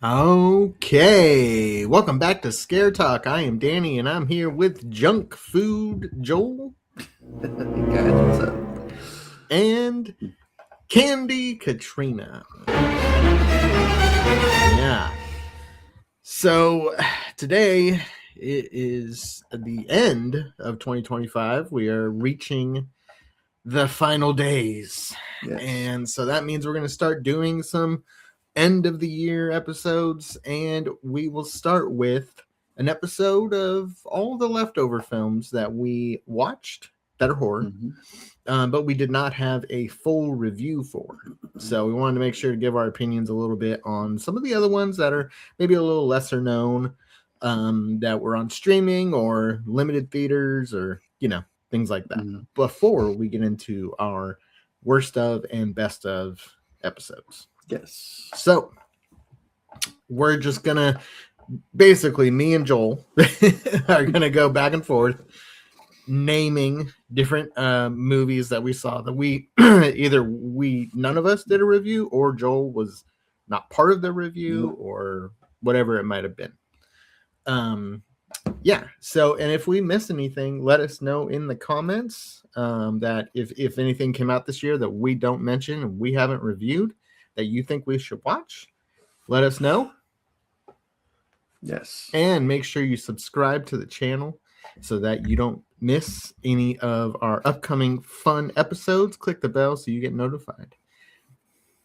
Okay, welcome back to Scare Talk. I am Danny, and I'm here with Junk Food Joel Guys, what's up? and Candy Katrina. Yeah. So today it is the end of 2025. We are reaching the final days, Yes. and so that means we're going to start doing some end of the year episodes, and we will start with an episode of all the leftover films that we watched that are horror, but we did not have a full review for. So we wanted to make sure to give our opinions a little bit on some of the other ones that are maybe a little lesser known, that were on streaming or limited theaters, or things like that. Mhm. Before we get into our worst of and best of episodes. Yes. So we're just gonna basically, me and Joel are gonna go back and forth naming different movies that we saw that we none of us did a review, or Joel was not part of the review, or whatever it might have been. Yeah. So, and if we miss anything, let us know in the comments, that if anything came out this year that we don't mention and we haven't reviewed that you think we should watch, let us know. Yes. And make sure you subscribe to the channel so that you don't miss any of our upcoming fun episodes. Click the bell so you get notified.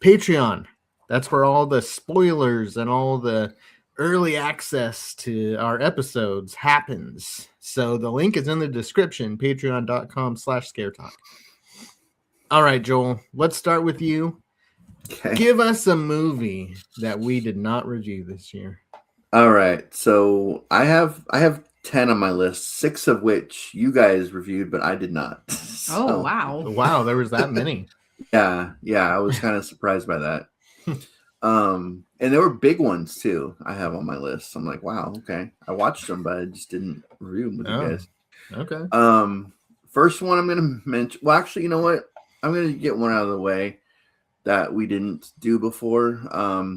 Patreon, that's where all the spoilers and all the early access to our episodes happens. So the link is in the description, patreon.com/scaretalk. All right, Joel, let's start with you. Okay. Give us a movie that we did not review this year. All right. So I have 10 on my list, 6 of which you guys reviewed, but I did not. Oh, wow. Wow, there was that many. Yeah, I was kind of surprised by that. And there were big ones too I have on my list. I'm like, wow, okay. I watched them, but I just didn't review them with you guys. Okay. First one I'm gonna mention, well, actually, you know what? I'm gonna get one out of the way that we didn't do before,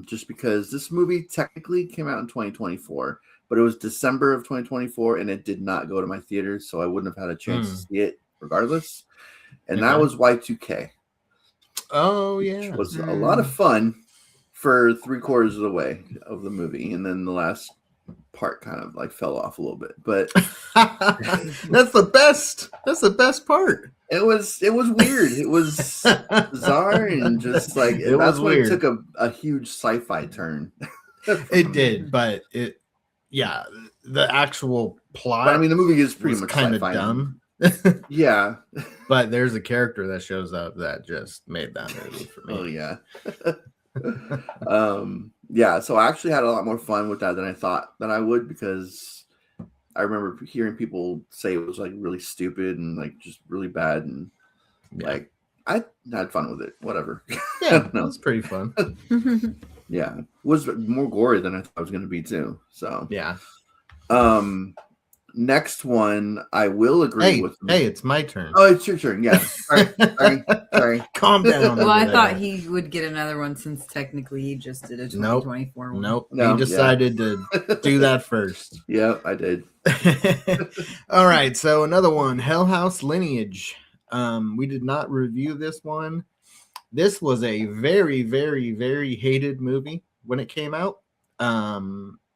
just because this movie technically came out in 2024, but it was December of 2024, and it did not go to my theaters, so I wouldn't have had a chance to see it regardless. And that was Y2K. Oh, yeah. Which was a lot of fun for 3/4 of the way of the movie, and then the last part kind of like fell off a little bit, but that's the best. That's the best part. It was weird. It was bizarre, and just like that's when it took a huge sci-fi turn. It did, but the actual plot. But I mean, the movie is pretty much kind of dumb. Yeah, but there's a character that shows up that just made that movie for me. Oh yeah. Yeah, so I actually had a lot more fun with that than I thought that I would, because I remember hearing people say it was like really stupid and like just really bad, and like I had fun with it. Whatever. Yeah, no, it's pretty fun. Yeah, it was more gory than I thought it was going to be too. So yeah. Next one, I will agree with. Hey, it's my turn. Oh, it's your turn. Yeah. Sorry. Calm down. Well, I thought he would get another one, since technically he just did a 2024 one. Nope. He decided to do that first. Yeah, I did. All right. So another one, Hell House Lineage. We did not review this one. This was a very, very, very hated movie when it came out.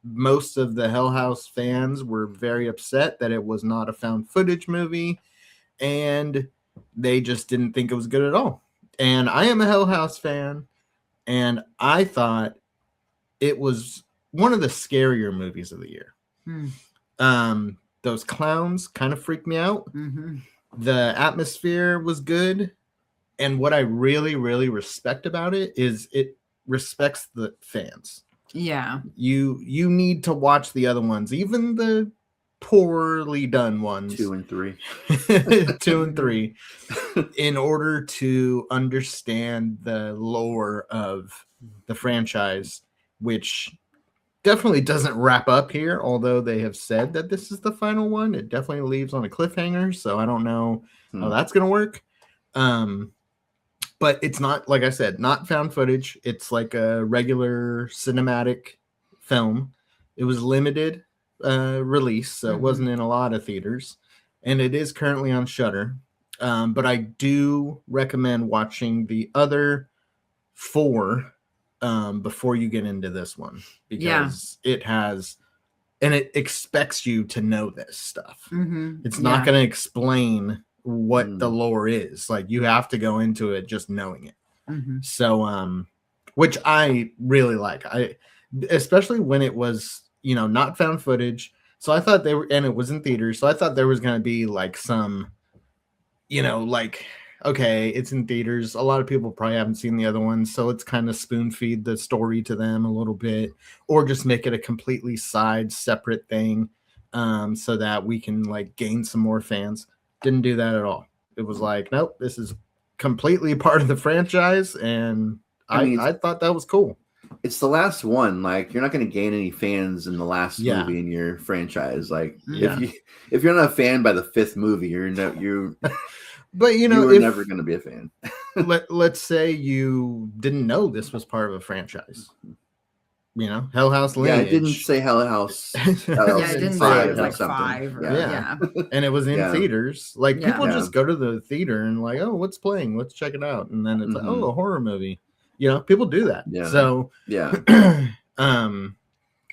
Most of the Hell House fans were very upset that it was not a found footage movie, and they just didn't think it was good at all. And I am a Hell House fan, and I thought it was one of the scarier movies of the year. Those clowns kind of freaked me out. The atmosphere was good, and what I really, really respect about it is it respects the fans. Yeah. You need to watch the other ones, even the poorly done ones. 2 and 3. 2 and 3, in order to understand the lore of the franchise, which definitely doesn't wrap up here, although they have said that this is the final one. It definitely leaves on a cliffhanger, so I don't know how that's going to work. But it's not, like I said, not found footage. It's like a regular cinematic film. It was limited release, so it wasn't in a lot of theaters, and it is currently on Shudder. But I do recommend watching the other 4 before you get into this one, because it has, and it expects you to know this stuff. It's not going to explain what the lore is. Like, you have to go into it just knowing it. So which I really like. Especially when it was, not found footage. So I thought and it was in theaters, so I thought there was going to be like some, like, okay, it's in theaters. A lot of people probably haven't seen the other ones, so let's kind of spoon feed the story to them a little bit, or just make it a completely separate thing, so that we can like gain some more fans. Didn't do that at all. It was like, nope, this is completely part of the franchise, and I thought that was cool. It's the last one. Like, you're not going to gain any fans in the last movie in your franchise. Like, if you're not a fan by the 5th movie, you're but you're never going to be a fan. let's say you didn't know this was part of a franchise. Hell House Lineage. Yeah, I didn't say Hell House. I didn't say it was like 5. And it was in theaters. Like, people just go to the theater and like, oh, what's playing? Let's check it out. And then it's like, oh, a horror movie. People do that. Yeah. So and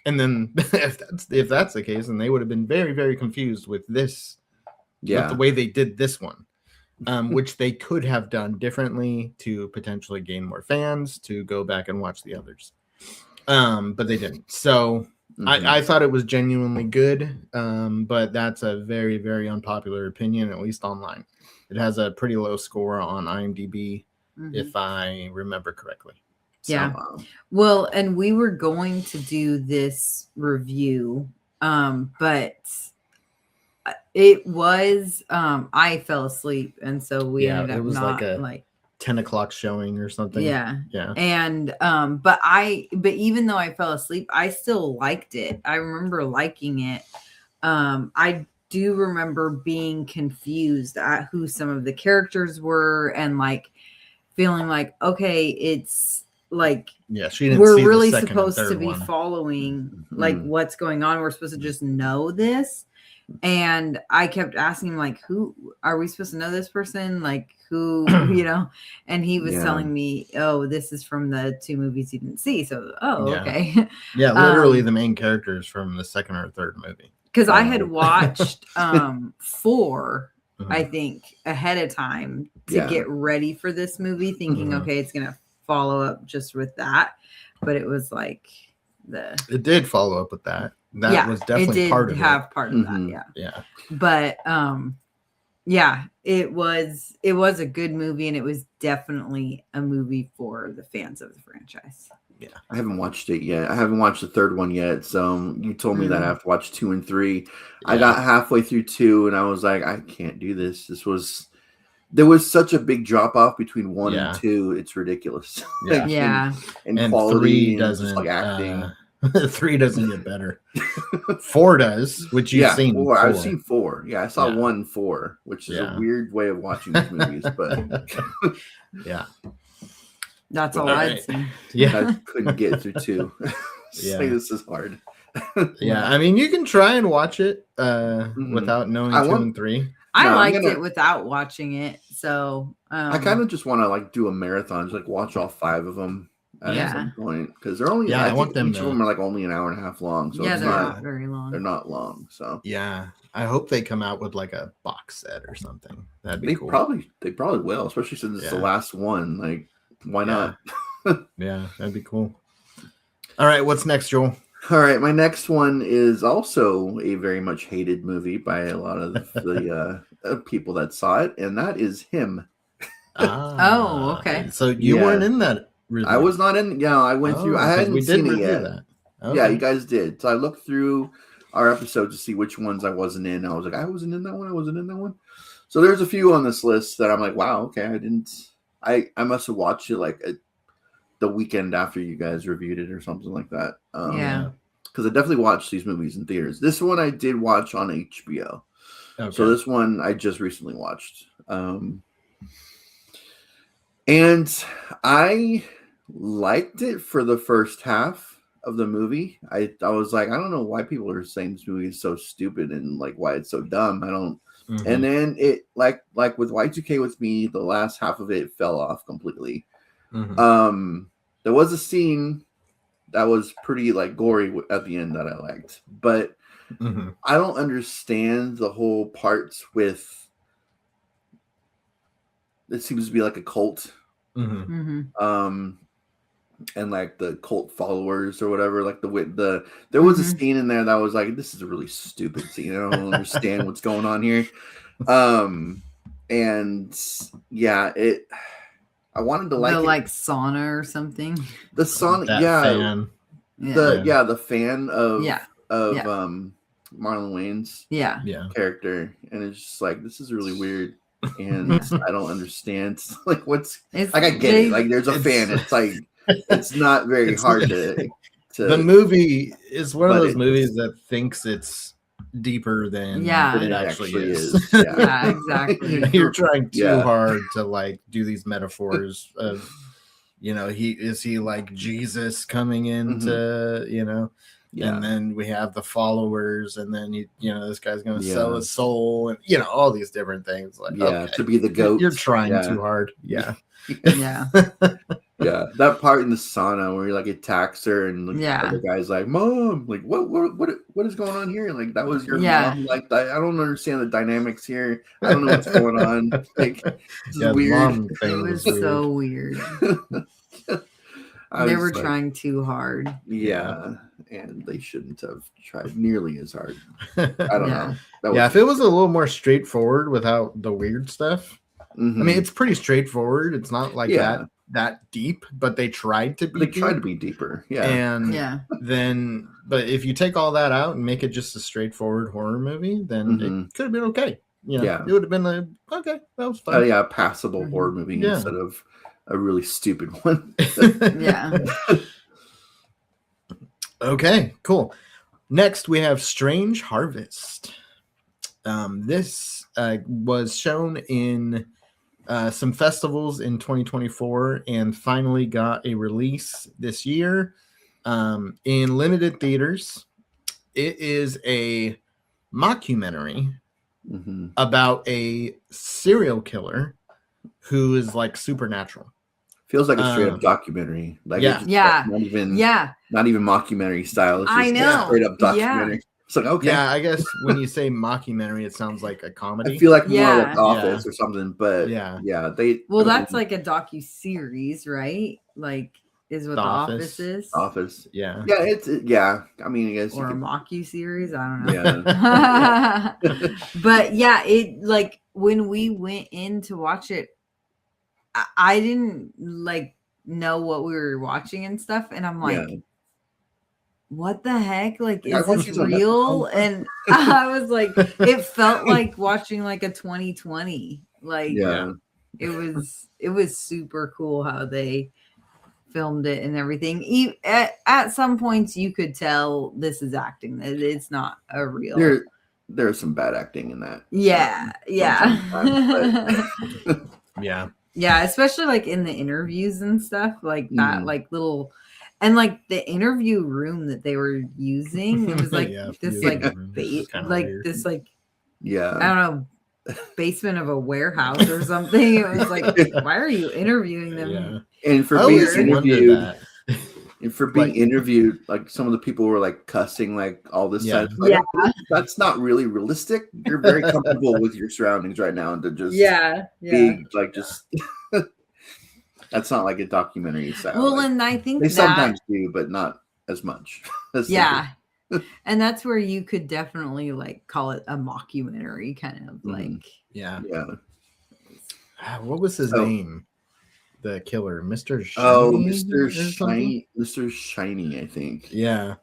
then if that's the case, then they would have been very, very confused with this. With the way they did this one. Which they could have done differently to potentially gain more fans to go back and watch the others. But they didn't. So I thought it was genuinely good. But that's a very, very unpopular opinion, at least online. It has a pretty low score on IMDb, if I remember correctly. So, well, and we were going to do this review, but it was I fell asleep, and so we ended up not like 10 o'clock showing or something. Yeah. And but even though I fell asleep, I still liked it. I remember liking it. I do remember being confused at who some of the characters were, and like feeling like, okay, it's like, she didn't we're see really the second supposed and to third be one. following like what's going on. We're supposed to just know this. And I kept asking him, like, who are we supposed to know this person? Like, who, and he was telling me, oh, this is from the 2 movies you didn't see. So, okay. Yeah, literally the main characters from the second or third movie. Because I had watched 4, I think, ahead of time to get ready for this movie, thinking, okay, it's going to follow up just with that. But it was like it did follow up with that. That was definitely part of it. Part of that, yeah. But it was a good movie, and it was definitely a movie for the fans of the franchise. Yeah, I haven't watched it yet. I haven't watched the 3rd one yet. So you told me that I have to watch 2 and 3. Yeah. I got halfway through 2, and I was like, I can't do this. There was such a big drop off between 1 and 2. It's ridiculous. And quality 3 doesn't, just like acting. 3 doesn't get better. 4 does, which you've seen. 4. I've seen 4. Yeah, I saw 1 and 4, which is a weird way of watching these movies, but that's all I'd seen. Yeah, I couldn't get through 2. This is hard. I mean, you can try and watch it without knowing 2 and 3. I liked it without watching it, so I kind of just want to like do a marathon, just like watch all 5 of them at some point, because they're only I want them each of them are like only an hour and a half long, so they're not very long. They're not long, so I hope they come out with like a box set or something. That'd be cool. They probably will, especially since it's the last one. Like, why not? Yeah, that'd be cool. All right, what's next, Joel? All right, my next one is also a very much hated movie by a lot of the people that saw it, and that is Him. Oh, okay. So you weren't in that review. I was not in. I went through. I hadn't seen it yet. Okay. Yeah, you guys did. So I looked through our episode to see which ones I wasn't in. I was like, I wasn't in that one. I wasn't in that one. So there's a few on this list that I'm like, wow, okay, I didn't. I must have watched it like the weekend after you guys reviewed it or something like that. Because I definitely watched these movies in theaters. This one I did watch on HBO. Okay. So this one I just recently watched. And I liked it for the first half of the movie. I was like, I don't know why people are saying this movie is so stupid and like why it's so dumb. I don't. Mhm. And then it like with Y2K with me, the last half of it fell off completely. Mhm. There was a scene that was pretty like gory at the end that I liked, but Mhm. I don't understand the whole parts with. It seems to be like a cult, Mhm. and like the cult followers or whatever. Like there was a Mhm. scene in there that was like, this is a really stupid scene. I don't understand what's going on here. And yeah, I wanted to like The it. like sauna or something. The Sonic, That yeah, fan. the fan of Yeah. Marlon Wayne's Yeah. Yeah. character, and it's just like, this is really weird, and Yeah. I don't understand like what's It's like. I get it, like there's a fan. It's like it's not very It's- hard to The movie is one of But those it- movies that thinks it's deeper than Yeah. it it actually actually is. is. Yeah, exactly. You're trying too Yeah. hard to like do these metaphors of, he like Jesus coming into, Yeah. and then we have the followers, and then this guy's gonna sell Yeah. his soul, and all these different things. Like, Yeah, okay, to be the goat. you're trying Yeah. too hard. Yeah. Yeah. Yeah, that part in the sauna where he like attacks her and like, Yeah. the other guy's like, "Mom, like what is going on here? Like that was your Yeah. mom? Like I don't understand the dynamics here. I don't know what's going on. Like this is Yeah, the weird." mom It thing was weird. so weird. I They was were like, trying too hard. Yeah, and they shouldn't have tried nearly as hard. I don't Yeah. know. That Yeah, was, if it was a little more straightforward without the weird stuff. Mhm. I mean, it's pretty straightforward. It's not like Yeah. that deep, but they tried to be they tried to deep. be deeper. Yeah, And Yeah. then, but if you take all that out and make it just a straightforward horror movie, then Mhm. it could have been okay. Yeah. It would have been okay. That was fun. yeah, passable Mhm. horror movie Yeah. instead of a really stupid one. Yeah. Okay, cool. Next, we have Strange Harvest. This was shown in some festivals in 2024 and finally got a release this year in limited theaters. It is a mockumentary Mhm. about a serial killer who is like supernatural. Feels like a straight Um, up documentary. Like yeah. it's just, Yeah. like, Yeah. not even mockumentary style. It's just I know. straight up Yeah. documentary. It's like, okay. Yeah, I guess when you say mockumentary, it sounds like a comedy. I feel like more Yeah. like Office or something, but Yeah. they Well, that's like a docu-series, right? Like, is what The The Office. Office is. Office. Yeah. Yeah, yeah. I mean, I guess you Or a could, mocku-series. I don't know. yeah. But yeah, it like when we went in to watch it, I didn't like know what we were watching and stuff, and I'm like, Yeah. what the heck? Like, I is watched this this on real? Netflix. And I was like, it felt like watching like a 2020. Like, Yeah. it was super cool how they filmed it and everything. At some points, you could tell this is acting. That it's not a real. There's some bad acting in that. Yeah, yeah. Sometimes, Yeah. Yeah, especially like in the interviews and stuff, like that, Mhm. like little, and like the interview room that they were using, it was like Yeah, this yeah. like It's kinda like weird. this like I Yeah. don't know, basement of a warehouse or something. It was like, why are you interviewing them? Yeah. And for I being always wondered interviewed, that. and for being Like- interviewed, like some of the people were like cussing, like all this Yeah. stuff. Like, Yeah. that's not really realistic. You're very comfortable with your surroundings right now, and to just Yeah, be like just. That's not like a documentary style. Well, like, and I think they that sometimes do, but not as much. as they yeah, and that's where you could definitely like call it a mockumentary, kind of Mhm. like Yeah. do. Yeah. What was his So- name? The killer, Mr. Shiny. Oh, or Mr. something? Shiny, Mr. Shiny, I think. Yeah.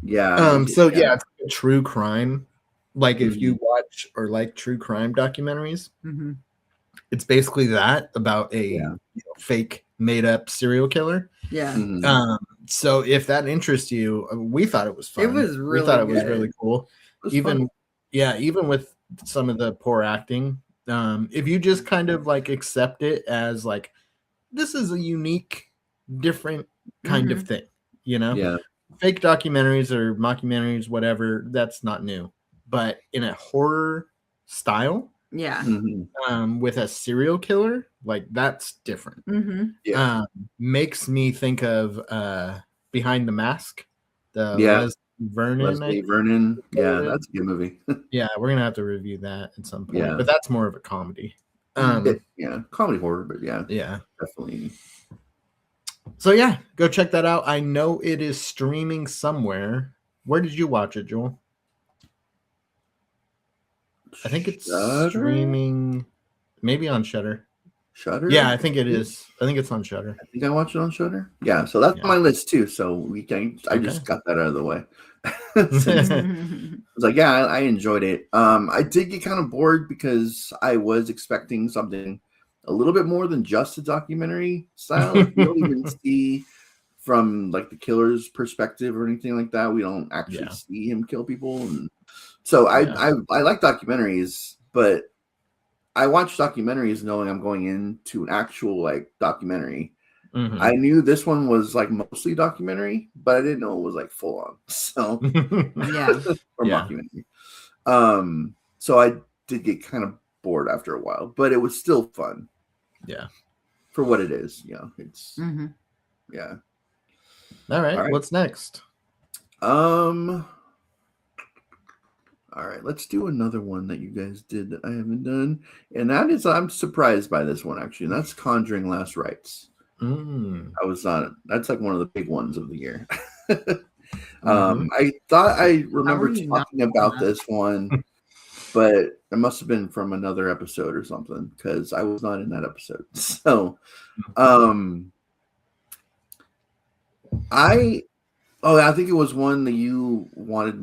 Yeah. So yeah, it's like a true crime. Like if you Mm-hmm. watch or like true crime documentaries, mhm. it's basically that about a Yeah. fake made up serial killer. Yeah. Mhm. So if that interests you, we thought it was fun. It was we really thought it was good. really cool. It was Even fun. even with some of the poor acting, if you just kind of like accept it as like this is a unique, different kind of thing, Yeah. fake documentaries or mockumentaries, whatever, that's not new. But in a horror style, Yeah. with a serial killer, like that's different. Mm-hmm. Yeah. Makes me think of Behind the Mask, the Yeah. Leslie Vernon. Leslie Vernon. Yeah, that's a good movie. Yeah, we're gonna have to review that at some point. Yeah. But that's more of a comedy. Yeah, comedy horror, but yeah, definitely. So yeah, go check that out. I know it is streaming somewhere. Where did you watch it, Joel? I think it's streaming, maybe on Shudder. Shudder? Yeah, I think it is. I think it's on Shudder. I think I watched it on Shudder. Yeah, so that's on my list too. So I just got that out of the way. I was like, yeah, I enjoyed it. I did get kind of bored because I was expecting something a little bit more than just a documentary style. You don't even see from like the killer's perspective or anything like that. We don't actually see him kill people, and so I like documentaries, but I watch documentaries knowing I'm going into an actual like documentary. I knew this one was like mostly documentary, but I didn't know it was like full on. So or mockumentary. So I did get kind of bored after a while, but it was still fun. Yeah. For what it is. Yeah. It's yeah. All right. What's next? All right, let's do another one that you guys did that I haven't done. And that is, I'm surprised by this one actually. And that's Conjuring Last Rites. I was not, that's like one of the big ones of the year. I thought I remember talking about this one, but it must have been from another episode or something because I was not in that episode. So, I think it was one that you wanted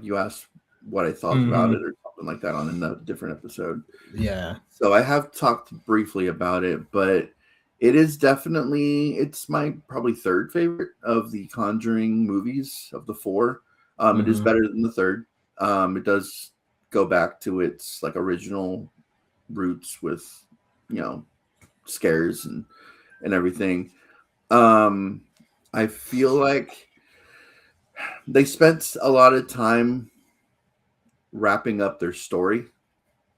you asked what I thought about it or something like that on a different episode. Yeah. So I have talked briefly about it, but it is definitely, it's my probably third favorite of the Conjuring movies of the four. It is better than the third. It does go back to its like original roots with, scares and everything. I feel like they spent a lot of time wrapping up their story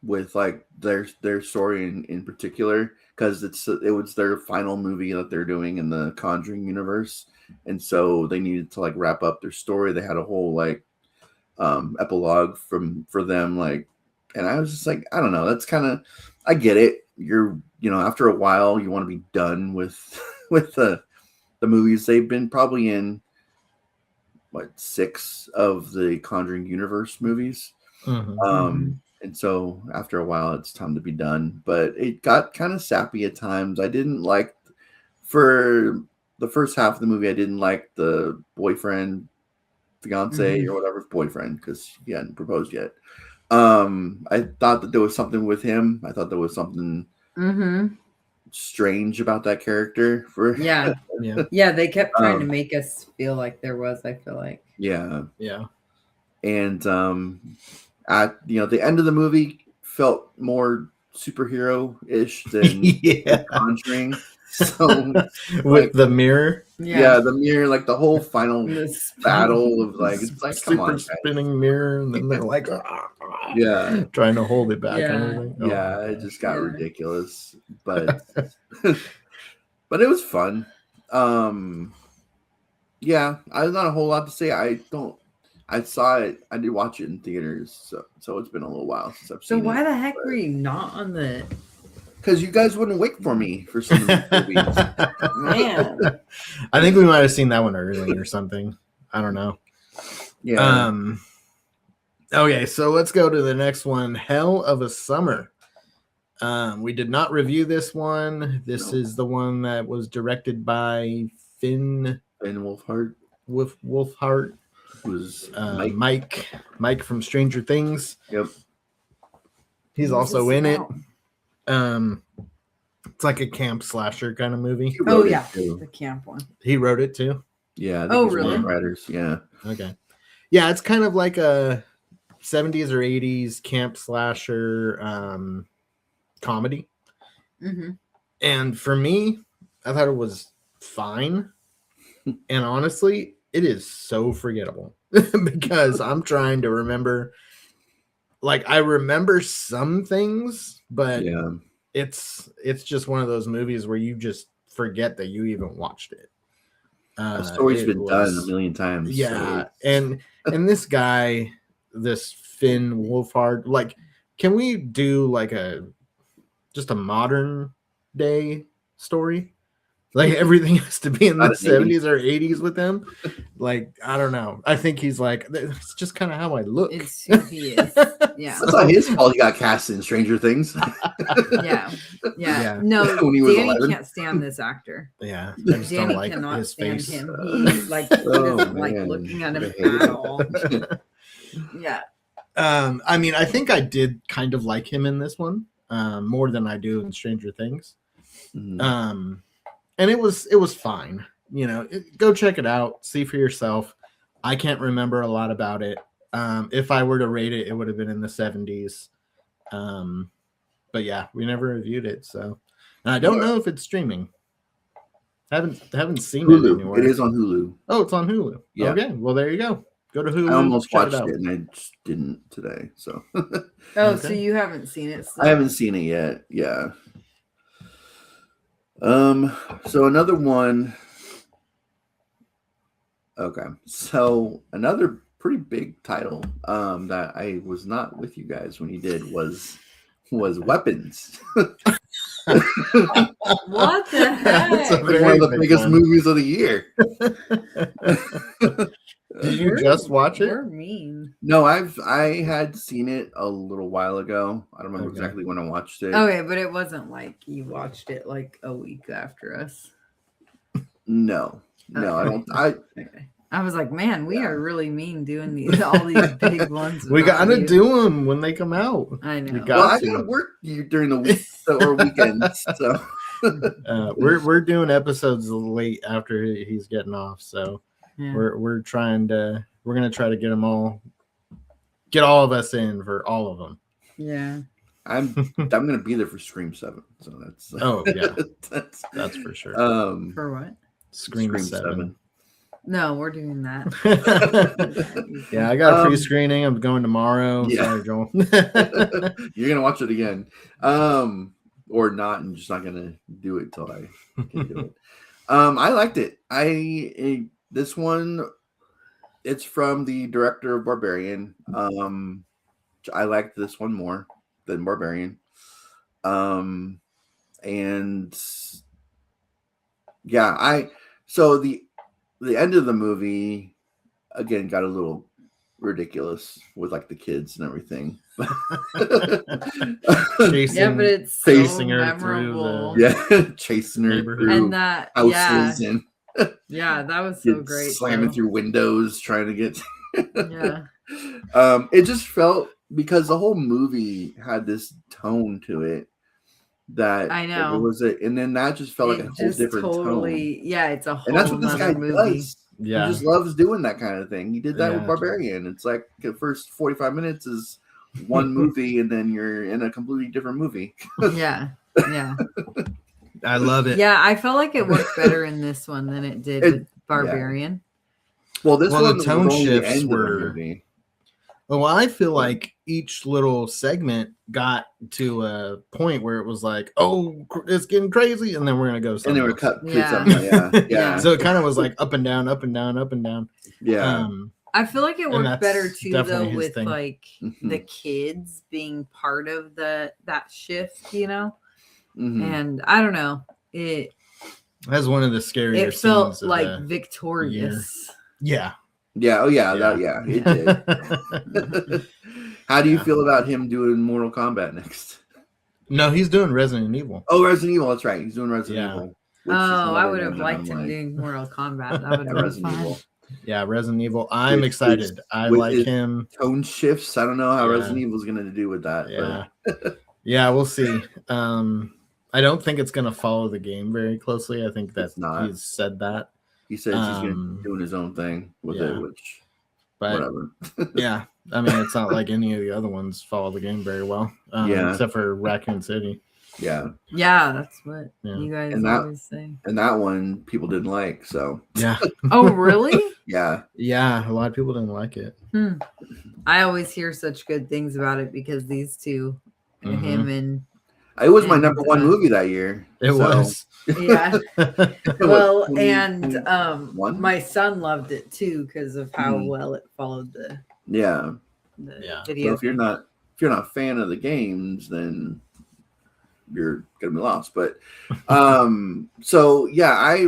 with like their story in particular, because it was their final movie that they're doing in the Conjuring universe, and so they needed to like wrap up their story. They had a whole like epilogue for them, like, and I was just like, I don't know, that's kind of, I get it. You're after a while you want to be done with the movies. They've been probably in 6 of the Conjuring universe movies. And so after a while it's time to be done, but it got kind of sappy at times. I didn't like, for the first half of the movie, I didn't like the boyfriend, fiance or whatever, boyfriend, because he hadn't proposed yet. I thought that there was something with him. I thought there was something strange about that character. They kept trying to make us feel like there was, I feel like. And at the end of the movie felt more superhero-ish than Conjuring. So with the mirror, the mirror, like the whole final battle of like, it's like, come on, spinning mirror, and then they're like, trying to hold it back. It just got ridiculous, but but it was fun. There's not a whole lot to say. I saw it. I did watch it in theaters, so it's been a little while since I've seen it. So why the heck were you not on the? Because you guys wouldn't wait for me for some of these movies. Man, I think we might have seen that one early or something. I don't know. Yeah. Okay, so let's go to the next one. Hell of a Summer. We did not review this one. This is the one that was directed by Finn Wolfhard. Wolfhard. Was Mike from Stranger Things. Yep. He's also in it. It's like a camp slasher kind of movie. The camp one. He wrote it too. Yeah. Really? Writers. Yeah. Okay. Yeah, it's kind of like a 70s or 80s camp slasher comedy. And for me, I thought it was fine. And honestly, it is so forgettable because I'm trying to remember. Like I remember some things, but Yeah. it's just one of those movies where you just forget that you even watched it. The story's It been done a was- million times. Yeah, so and this guy, this Finn Wolfhard, like, can we do like just a modern day story? Like everything has to be in the Not an 70s or 80s with him. Like, I don't know. I think he's like, it's just kind of how I look. It's who he is. Yeah. That's not his fault. He got cast in Stranger Things. Yeah. Yeah. Yeah. No, When he was Danny 11. can't stand this actor. Yeah, I just Danny don't like cannot his stand face. him. He like he Oh, doesn't like man. looking at I him hate at it. all. Yeah. I mean, I think I did kind of like him in this one, more than I do in Stranger Things. Mhm. And it was fine. You know, go check it out, see for yourself. I can't remember a lot about it. If I were to rate it, it would have been in the 70s. But yeah, we never reviewed it, so and I don't know if it's streaming. Haven't seen it Hulu. anywhere. It is on Hulu. Oh, it's on Hulu. Yeah. Okay, well there you go. Go to Hulu. I almost check watched out. it and I just didn't today. So Oh, so Okay. you haven't seen it? I haven't seen it yet. Yeah. So another one. Okay. So another pretty big title that I was not with you guys when you did was Weapons. What the That's a heck? very One of the big biggest one. movies of the year. Did you just watch it? We're mean. No, I had seen it a little while ago. I don't remember Okay. exactly when I watched it. Okay, but it wasn't like you watched it like a week after us. No, I don't. Okay. I was like, man, we are really mean doing all these big ones. We without gotta you. do them when they come out. I know. We got Well, I to. gotta work during the week or weekends. So We're doing episodes late after he's getting off, so Yeah. we're gonna try to get all of us in for all of them. Yeah. I'm gonna be there for Scream 7. So that's Oh yeah, that's for sure. For what? Scream 7. No, we're doing that. Yeah, I got a Um, pre-screening. I'm going tomorrow. yeah. Sorry, Joel. You're gonna watch it again, or not, and just not gonna do it till I can do it. I liked it. This one, it's from the director of Barbarian. I liked this one more than Barbarian. And yeah, so the end of the movie again got a little ridiculous with like the kids and everything. Chasing, Yeah, but it's so chasing her through memorable. the Yeah, chasing her Neighborhood. through And that, yeah, houses and yeah, that was so great. slamming though. through windows trying to get. Yeah, It just felt because the whole movie had this tone to it that I know. it was and then that just felt like it a whole just different totally, tone. yeah, it's a whole And that's what this guy nother movie. does. yeah. He just loves doing that kind of thing. He did that with Yeah. Barbarian. It's like the first 45 minutes is one movie, and then you're in a completely different movie. Yeah, yeah, I love it. yeah. I felt like it worked better in this one than it did It- with Barbarian. Well, this Well, the one was tone only the shifts end of the were- movie. Well, I feel like each little segment got to a point where it was like, "Oh, it's getting crazy," and then we're gonna go. And they were somewhere cut. Yeah. Something, yeah, Yeah. yeah, So it kind of was like up and down, up and down, up and down. yeah. I feel like it And worked that's better too, definitely though, his with thing. like Mhm. the kids being part of that shift, you know. Mhm. And I don't know, it That's one of the scarier it felt scenes of like the- victorious. yeah. Yeah. Oh, yeah. Yeah. It did. How do you Yeah. feel about him doing Mortal Kombat next? No, he's doing Resident Evil. Oh, Resident Evil. That's right. He's doing Resident Yeah. Evil. Oh, which is I another would have one that liked I'm him like, doing Mortal Kombat. That would yeah, have been Resident fun. Evil. Yeah, Resident Evil. I'm With excited. his- I with like his- him. Tone shifts. I don't know how Yeah. Resident Evil's going to do with that. Yeah. Yeah, we'll see. I don't think it's gonna follow the game very closely. I think that It's not. he's said that. He says he's going to Um, be doing his own thing with yeah. it, which But whatever. yeah, I mean, it's not like any of the other ones follow the game very well. Yeah. Except for Raccoon City. Yeah. Yeah, that's what Yeah. you guys And that- always say. And that one people didn't like. So Yeah. Oh, really? Yeah. Yeah, a lot of people didn't like it. I always hear such good things about it because these two, Mhm. him and It was my And, number one movie that year. It so- was. yeah. What, Well, 20, and 21? my son loved it too because of how Mhm. well it followed the Yeah. Yeah. video. So if you're not a fan of the games, then you're gonna be lost. But so yeah, I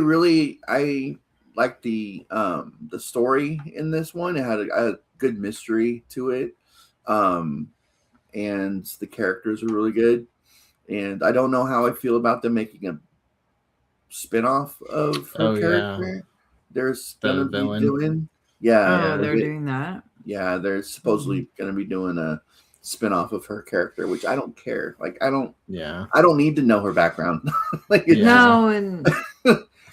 like the story in this one. It had a good mystery to it. And the characters are really good. And I don't know how I feel about them making a spin-off of her Oh, yeah. character. There's The gonna be villain. doing yeah, Oh, they're doing that. yeah, they're supposedly going to be doing a spin-off of her character, which I don't care. Like I don't need to know her background. Like it's No, and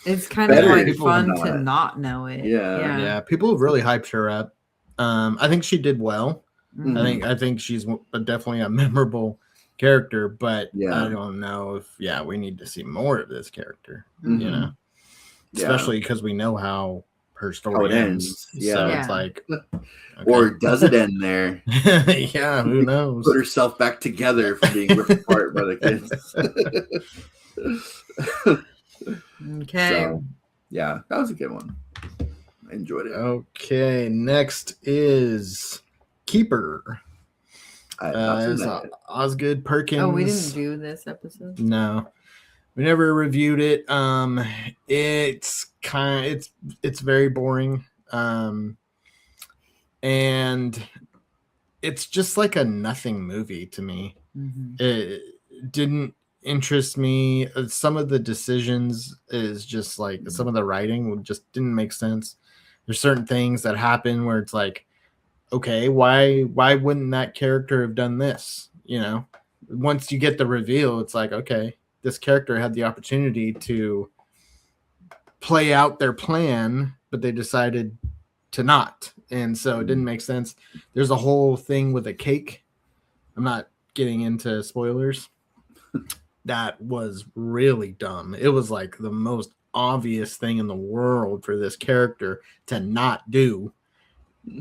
it's kind of Better like if fun not. to not know it. Yeah. Yeah, people have really hyped her up. I think she did well. Mhm. I think she's definitely a memorable character, but Yeah. I don't know if we need to see more of this character. Mhm. You know, Yeah. especially because we know how her story How it ends. ends, So yeah. it's like, Or does it end there? yeah, who knows? Put herself back together from being ripped apart by the kids. Okay. So, yeah, that was a good one. I enjoyed it. Okay, next is Keeper. I have not seen It's that yet. Osgood Perkins. Oh, we didn't do this episode. No, we never reviewed it. It's very boring. And it's just like a nothing movie to me. Mhm. It didn't interest me. Some of the decisions is just like some of the writing just didn't make sense. There's certain things that happen where it's like, okay, why wouldn't that character have done this? You know, once you get the reveal, it's like, okay, this character had the opportunity to play out their plan, but they decided to not. And so it didn't make sense. There's a whole thing with a cake. I'm not getting into spoilers. That was really dumb. It was like the most obvious thing in the world for this character to not do.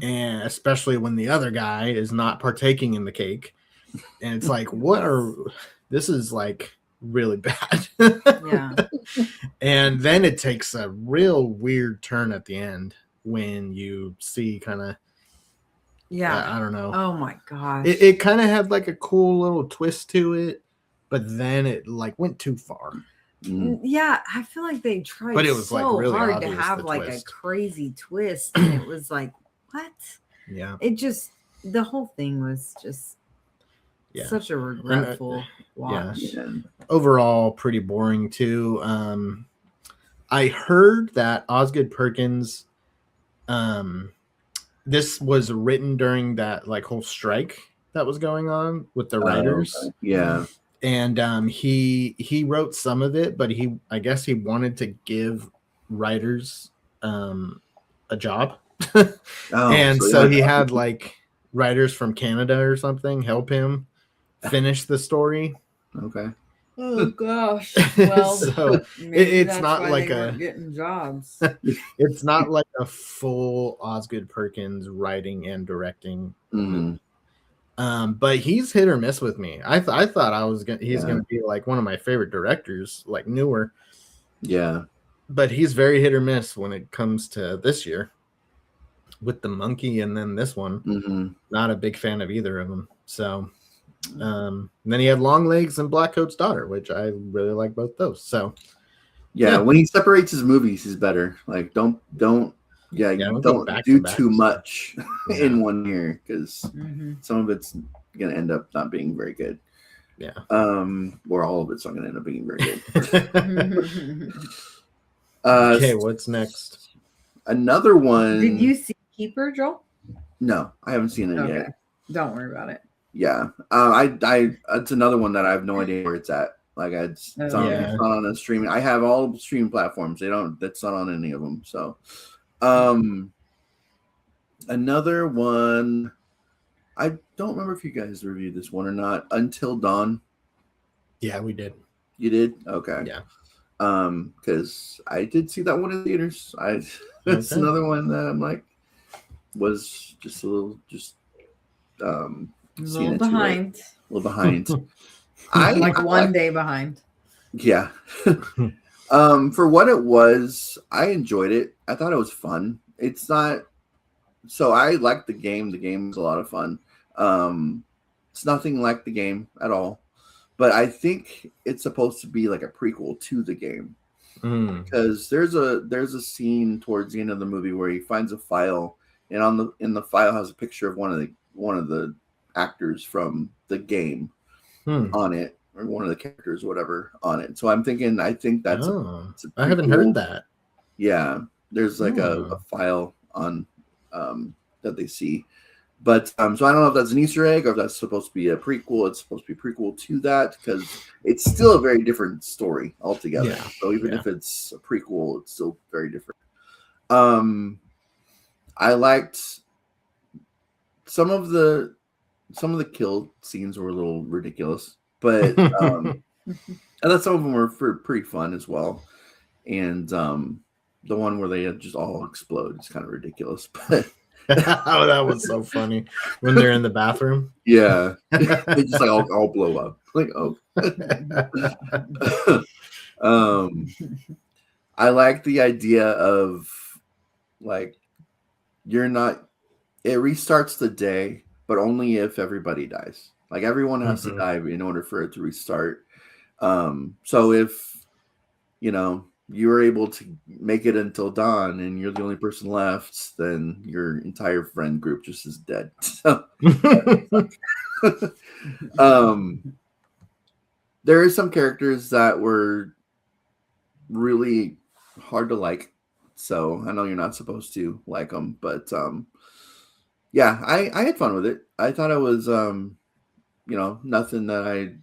And especially when the other guy is not partaking in the cake. And it's like, this is like really bad. Yeah. And then it takes a real weird turn at the end when you see kind of, Yeah. I don't know. Oh my gosh. It kind of had like a cool little twist to it, but then it like went too far. Yeah, I feel like they tried But it was, so like, really hard to obvious, have the like a twist. crazy twist. And it was like, what? Yeah. It just, the whole thing was just Yeah. such a regretful watch. Yeah. Overall, pretty boring too. I heard that Osgood Perkins, this was written during that like whole strike that was going on with the writers. Okay. Yeah. And he wrote some of it, but I guess he wanted to give writers a job. And so he had like writers from Canada or something help him finish the story. Okay. Oh gosh. Well, So maybe it's that's not why like they a- weren't getting jobs. it's not like a full Osgood Perkins writing and directing. Mhm. But he's hit or miss with me. I thought he's Yeah. gonna be like one of my favorite directors, like newer. Yeah. But he's very hit or miss when it comes to this year with the monkey and then this one. Mhm. Not a big fan of either of them. So and then he had Long Legs and Black Coat's Daughter, which I really like both those. So Yeah, Yeah. when he separates his movies, he's better. Like, don't don't go don't back do to back. too much Yeah. in one year because Mhm. some of it's gonna end up not being very good. Yeah. Or all of it's not gonna end up being very good. Okay, what's next? Another one. Did you see Keeper, Joel? No, I haven't seen it Okay. yet. Don't worry about it. Yeah, it's another one that I have no idea where it's at. Like it's Oh, yeah. not on a streaming. I have all streaming platforms. That's not on any of them. So, another one. I don't remember if you guys reviewed this one or not. Until Dawn. Yeah, we did. You did? Okay. Yeah. because I did see that one in theaters. It's Okay. another one that I'm like was just a little A seeing little it too late. behind. A little behind. Like I one day behind. Yeah. For what it was, I enjoyed it. I thought it was fun. It's not so I liked the game. The game was a lot of fun. It's nothing like the game at all. But I think it's supposed to be like a prequel to the game. Because there's a scene towards the end of the movie where he finds a file, and in the file has a picture of one of the actors from the game on it, or one of the characters, whatever, on it. So I think that's I haven't heard that. Yeah, there's like a file on that they see. But so I don't know if that's an Easter egg or if that's supposed to be a prequel. It's supposed to be a prequel to that because it's still a very different story altogether. Yeah. So even if it's a prequel, it's still very different. I liked some of the kill scenes were a little ridiculous, but I thought some of them were pretty fun as well. And the one where they just all explode is kind of ridiculous, but. Oh, that was so funny when they're in the bathroom. Yeah, they just like all blow up. Like, oh. I like the idea of like you're not. It restarts the day, but only if everybody dies. Like everyone has to die in order for it to restart. So if you were able to make it until dawn and you're the only person left, then your entire friend group just is dead. So, there are some characters that were really hard to like. So I know you're not supposed to like them, but yeah, I had fun with it. I thought it was, nothing that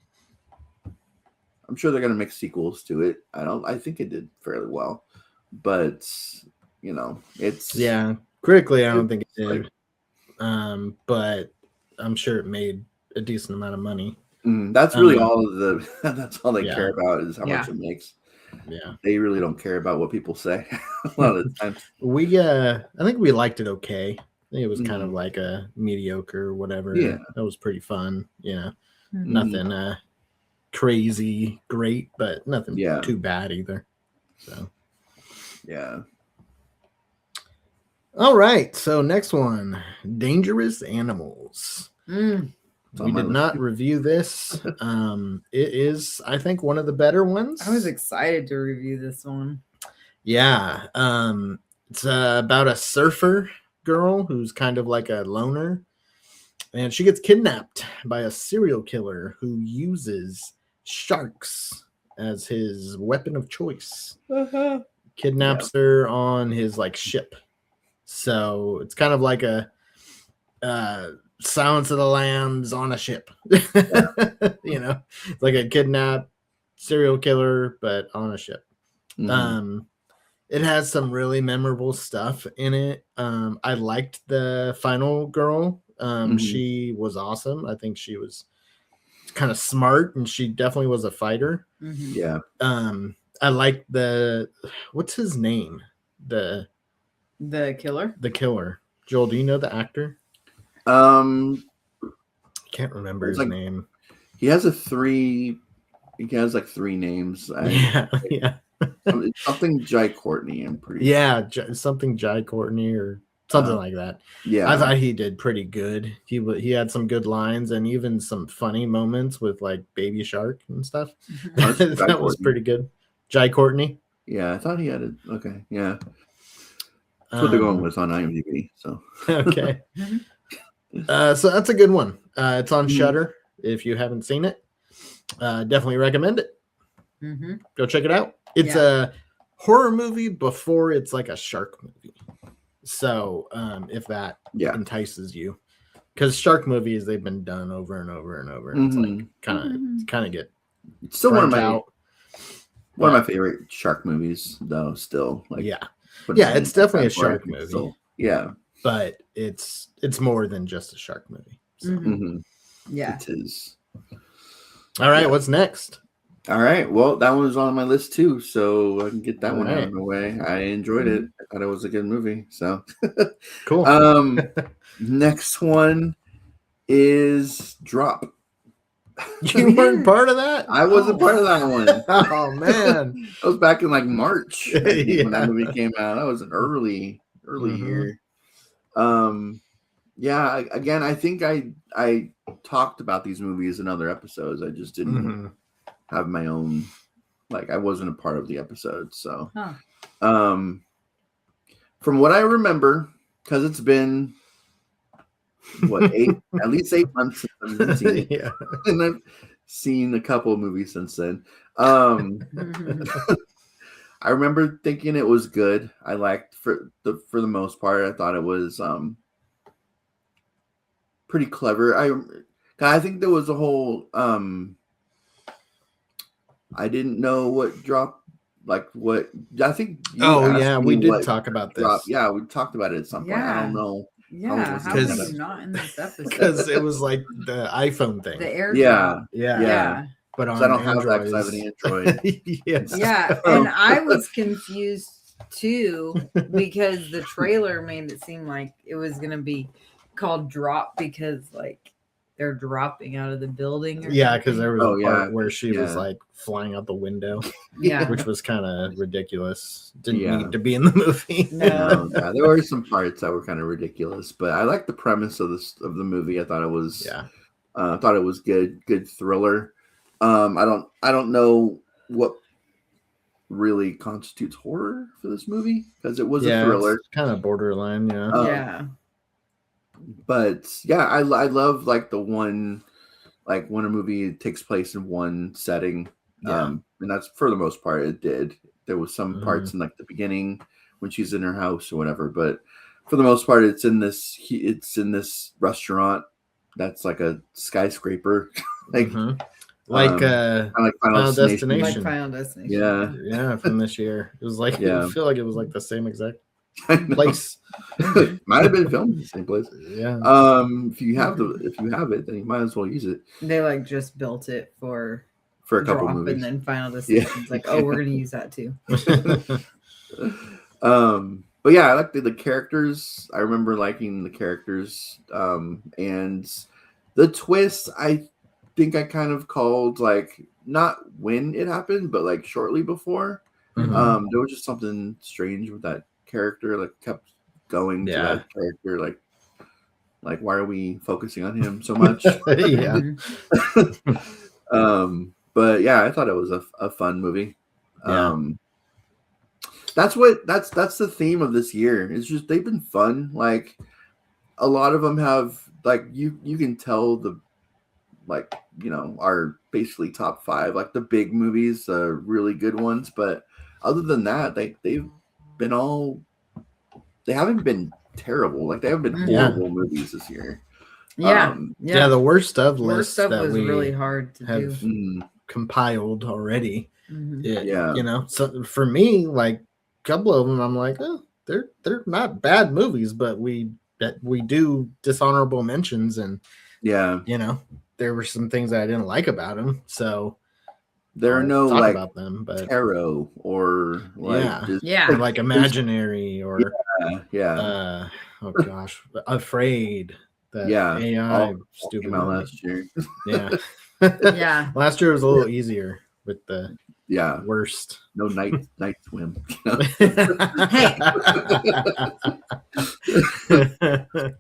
I'm sure they're going to make sequels to it. I think it did fairly well, but it's critically, I don't think it did. But I'm sure it made a decent amount of money. That's really that's all they care about is how much it makes. Yeah. They really don't care about what people say a lot of the times. I think we liked it okay. I think it was kind of like a mediocre whatever. Yeah. That was pretty fun. Nothing crazy great, but nothing too bad either. So yeah. All right, so next one, Dangerous Animals. We did not review this. It is, I think, one of the better ones. I was excited to review this one. Yeah. It's about a surfer girl who's kind of like a loner, and she gets kidnapped by a serial killer who uses sharks as his weapon of choice. Kidnaps her on his like ship. So it's kind of like a Silence of the Lambs on a ship. It's like a kidnapped serial killer, but on a ship. It has some really memorable stuff in it. I liked the final girl. She was awesome. I think she was kind of smart, and she definitely was a fighter. Yeah. I like what's his name? The killer. The killer. Joel, do you know the actor? I can't remember his name. He has like 3 names. Yeah. Something Jai Courtney, I'm pretty something Jai Courtney or something like that. Yeah, I thought he did pretty good. He had some good lines and even some funny moments with like Baby Shark and stuff. That was pretty good. Jai Courtney. Yeah, I thought he had it. Okay, yeah. That's what they're going with on IMDb. So okay. So that's a good one. It's on Shudder. If you haven't seen it, definitely recommend it. Go check it out. It's a horror movie before it's like a shark movie. So if that entices you, because shark movies, they've been done over and over and over, and it's like kind of get still one of my favorite shark movies though. Still it's definitely a shark movie. So, but it's more than just a shark movie. So. Yeah, it is. All right, what's next? All right. Well, that one was on my list too, so I can get that All one out right. of the way. I enjoyed it. I thought it was a good movie. So, Cool. next one is Drop. You weren't part of that? I wasn't part of that one. Oh man. That was back in like March, I think, when that Yeah. movie came out. That was an early Mhm. year. Yeah. Again, I think I talked about these movies in other episodes. I just didn't Mhm. have my own. Like, I wasn't a part of the episode. So, Huh. from what I remember, because it's been what at least 8 months since I've seen it, Yeah. and I've seen a couple of movies since then. I remember thinking it was good. I liked for the most part. I thought it was pretty clever. I think there was a whole I didn't know what Drop, like what I think you asked yeah, me we did what talk about Drop. this. Yeah, we talked about it at some point. I Yeah. don't know. Yeah, how Because- were you not in this episode? Because it was like the iPhone thing. The air Yeah. yeah. Yeah. But 'Cause on I don't have that 'cause I have an Androids- Android. Yes. Yeah, and I was confused too because the trailer made it seem like it was gonna be called Drop because like they're dropping out of the building. Or Yeah, because there was Oh, a part yeah. where she was Yeah. like flying out the window, yeah, which was kind of ridiculous. Didn't Yeah. need to be in the movie. No. Yeah, there were some parts that were kind of ridiculous, but I liked the premise of the movie. I thought it was Yeah. thought it was good thriller. I don't know what really constitutes horror for this movie because it was a thriller. Kind of borderline. Yeah. yeah, But yeah, I love like the one, like when a movie takes place in one setting. Yeah. And that's for the most part it did. There was some Mhm. parts in like the beginning when she's in her house or whatever, but for the most part it's in this restaurant that's like a skyscraper. Like Mhm. Like kind of like Final Final Destination. like Destination. Final Destination. Yeah. yeah, from this year. It was like Yeah. I feel like it was like the same exact I know. place. Might have been filmed in the same place. Yeah. If you have it, then you might as well use it They like just built it for for a couple Drop, movies. and then Final Destination's like, oh, we're gonna use that too. But yeah, I like the characters. I remember liking the characters. And the twist, I think I kind of called, like, not when it happened, but like shortly before. Mhm. There was just something strange with that character, like kept going to Yeah. that character, like why are we focusing on him so much? yeah. Mhm. But yeah, I thought it was a fun movie. Yeah. That's the theme of this year. It's just they've been fun. Like a lot of them have, like, you can tell the, like, you know, are basically top 5, like the big movies, really good ones. But other than that, they've been they haven't been terrible. Like they haven't been Yeah. horrible movies this year. Yeah, Yeah, the worst of Worst list stuff that was we really hard to do. have Mm, compiled already. Mhm. Yeah. You know, so for me, like a couple of them, I'm like, oh, they're not bad movies, but we do dishonorable mentions, and yeah. you know, there were some things that I didn't like about them. So There are I'll no talk like about them, but tarot or like Yeah. just- Yeah. or like imaginary or yeah. oh gosh, afraid that Yeah. AI All stupid came out movie. last year. Yeah. Yeah. Last year was a little easier with the Yeah. worst. No night swim.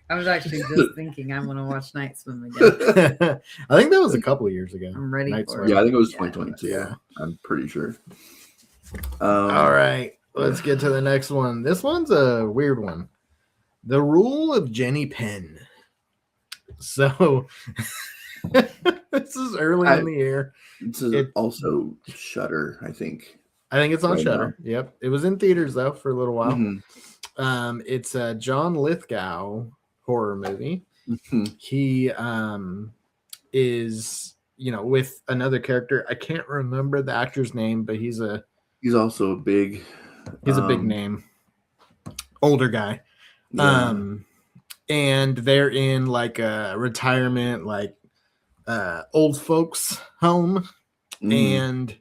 I was actually just thinking I want to watch Night Swim again. I think that was a couple of years ago. I'm ready Night for Swim. it. Yeah, I think it was Yeah. 2022. Yeah. I'm pretty sure. All right, let's get to the next one. This one's a weird one. The Rule of Jenny Penn. So this is early in the year. This is It- also Shudder, I think. I think it's on Right now. Shudder. Yep. It was in theaters though for a little while. Mhm. It's a John Lithgow horror movie. Mhm. He is, you know, with another character. I can't remember the actor's name, but he's He's also a big. a big name. Older guy. Yeah. And they're in like a retirement, like old folks home, And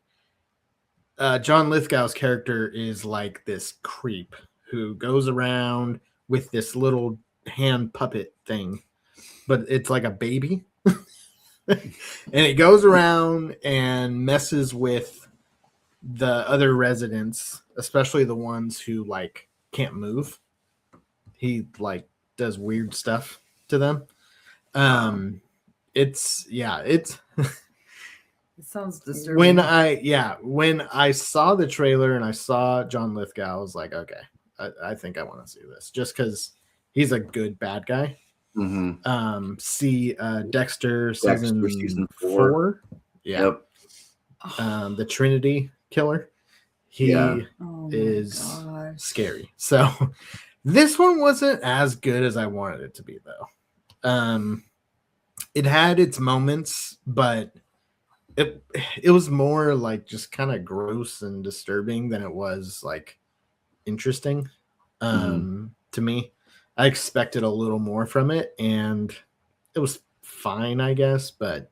John Lithgow's character is like this creep who goes around with this little hand puppet thing, but it's like a baby. And it goes around and messes with the other residents, especially the ones who like can't move. He like does weird stuff to them. It's It sounds disturbing. when I saw the trailer and I saw John Lithgow, I was like, okay, I think I want to see this just because he's a good bad guy. See Dexter season 4. Yeah. Yep. The Trinity killer. He Oh my is gosh. scary. So this one wasn't as good as I wanted it to be, though. It had its moments, but it was more like just kind of gross and disturbing than it was like interesting to me. I expected a little more from it, and it was fine, I guess, but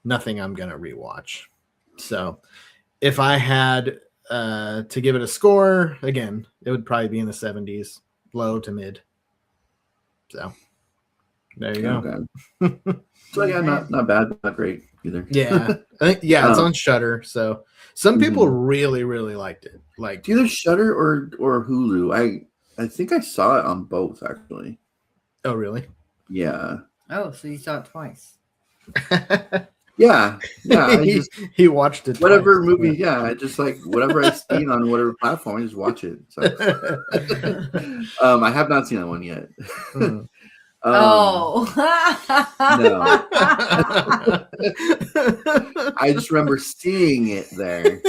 nothing I'm gonna rewatch. So if I had to give it a score, again, it would probably be in the 70s, low to mid. So there you go. Okay. So yeah, not bad, not great either. Yeah, I think it's on Shudder. So some people really, really liked it. Like It's either Shudder or Hulu. I think I saw it on both actually. oh, really? Yeah. Oh, so you saw it twice. Yeah. I just, he watched it. whatever twice. movie, yeah, I just like whatever I see on whatever platform, I just watch it. So I have not seen that one yet. Oh. No. I just remember seeing it there.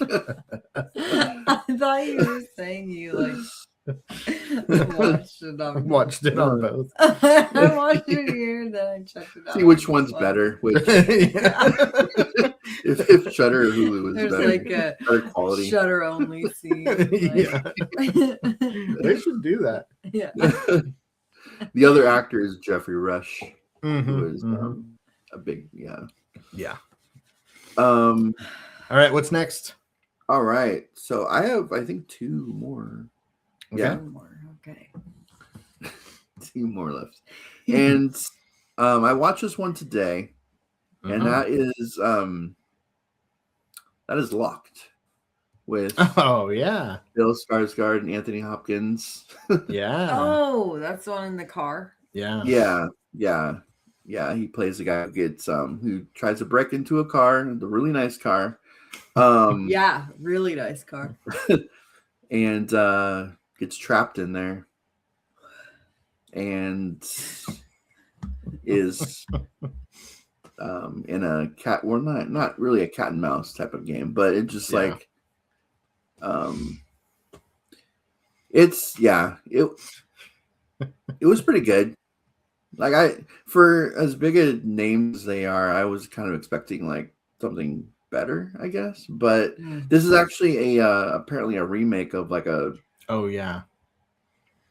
I thought you were saying you like watched it on Watched it on both. I watched it here, then I checked it out. See which one's better. Which if Shudder or Hulu is There's better, like a better quality. Shutter only scene. Yeah. They should do that. Yeah. The other actor is Jeffrey Rush, Mhm, who is mhm. a big Yeah. All All right. What's next? right, so I have I think two more. Yeah, One more. Okay. two more left, and I watched this one today, and that is Locked with Oh yeah. Bill Skarsgård and Anthony Hopkins. Yeah. Oh, that's the one in the car. Yeah. Yeah. He plays the guy who gets who tries to break into a car, the really nice car. Yeah, really nice car. And gets trapped in there, and is in a cat. Well, not really a cat and mouse type of game, but it just like it was pretty good. Like for as big a names as they are, I was kind of expecting like something better, I guess. But this is actually apparently a remake of like a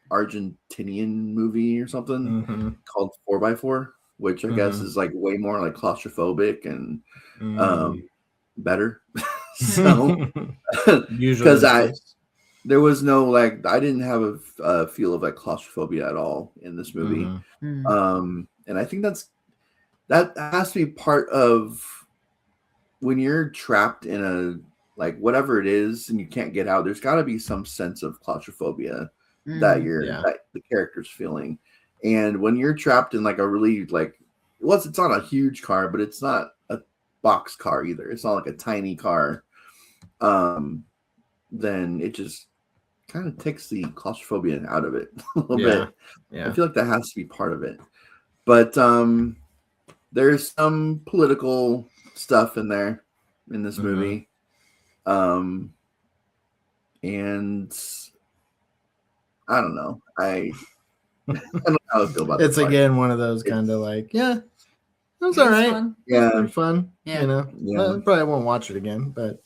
Argentinian movie or something called 4x4, which I guess is like way more like claustrophobic and better. So because there was no like I didn't have a feel of like claustrophobia at all in this movie. And I think that has to be part of when you're trapped in a like whatever it is and you can't get out. There's got to be some sense of claustrophobia that that the character's feeling. And when you're trapped in like a really like it's not a huge car, but it's not a box car either. It's not like a tiny car. Then it just kind of takes the claustrophobia out of it a little bit. Yeah. I feel like that has to be part of it. But there's some political stuff in there in this movie. And I don't know. I don't know how I feel about it's again one of those kind of like, it was all right. Fun. Yeah, fun. Yeah. You know, I probably won't watch it again, but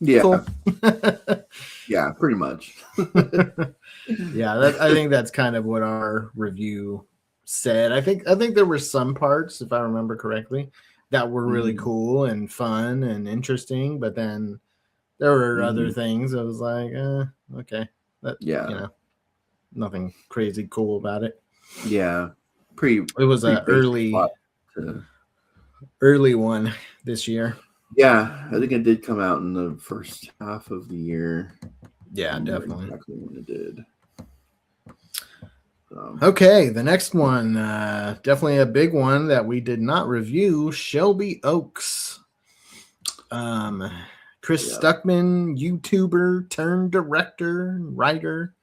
cool. Cool. Yeah, pretty much. I think that's kind of what our review said. I think there were some parts, if I remember correctly, that were really cool and fun and interesting, but then there were other things that was like, okay, that nothing crazy cool about it. Yeah, It was an basic early one this year. Yeah, I think it did come out in the first half of the year. Yeah, definitely. Exactly when it did. Okay, the next one, definitely a big one that we did not review, Shelby Oaks. Chris Stuckman, YouTuber turned director, writer.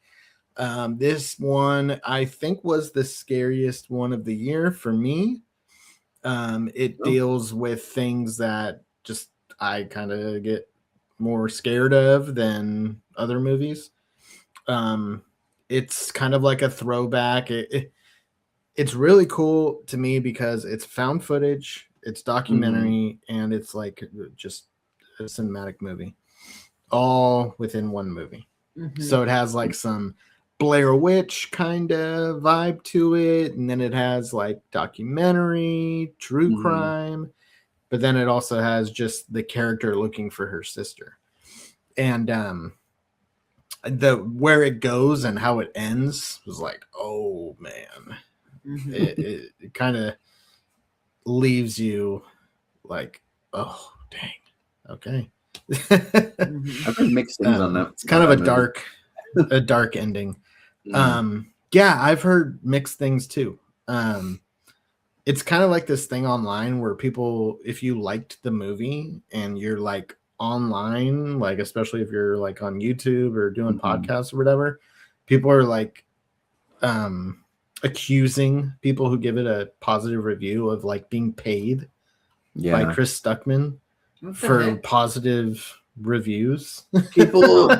This one I think was the scariest one of the year for me. It deals with things that just I kind of get more scared of than other movies. It's kind of like a throwback. It's really cool to me because it's found footage, it's documentary, and it's like just a cinematic movie, all within one movie. So it has like some Blair Witch kind of vibe to it, and then it has like documentary, true crime, but then it also has just the character looking for her sister. And the where it goes and how it ends was like, oh man. It kind of leaves you like, oh dang, okay. I've heard mixed things on that. It's kind of a dark ending. Yeah, I've heard mixed things too. It's kind of like this thing online where people, if you liked the movie and you're like online, like especially if you're like on YouTube or doing podcasts or whatever, people are like accusing people who give it a positive review of like being paid by Chris Stuckman for positive reviews. People.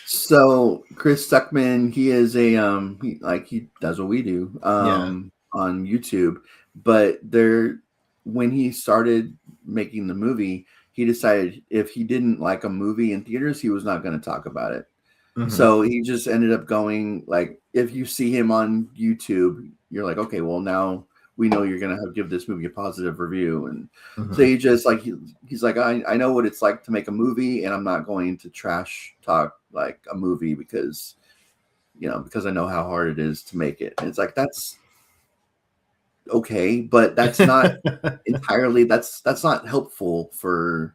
So Chris Stuckman, he is a he does what we do on YouTube, but when he started making the movie, he decided if he didn't like a movie in theaters, he was not going to talk about it. So he just ended up going like, if you see him on YouTube, you're like, okay, well now we know you're going to give this movie a positive review. And so he just like, he's like, I know what it's like to make a movie, and I'm not going to trash talk like a movie because I know how hard it is to make it. And it's like, that's okay, but that's not entirely, that's not helpful for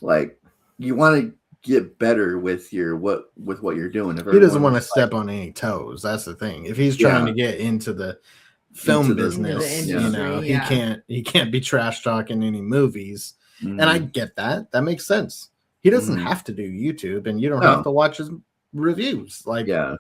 like, you want to get better with what you're doing. If he doesn't want to step on any toes, that's the thing. If he's trying to get into the film business, he can't be trash talking any movies. And I get that makes sense. He doesn't have to do YouTube, and you don't have to watch his reviews. Like, there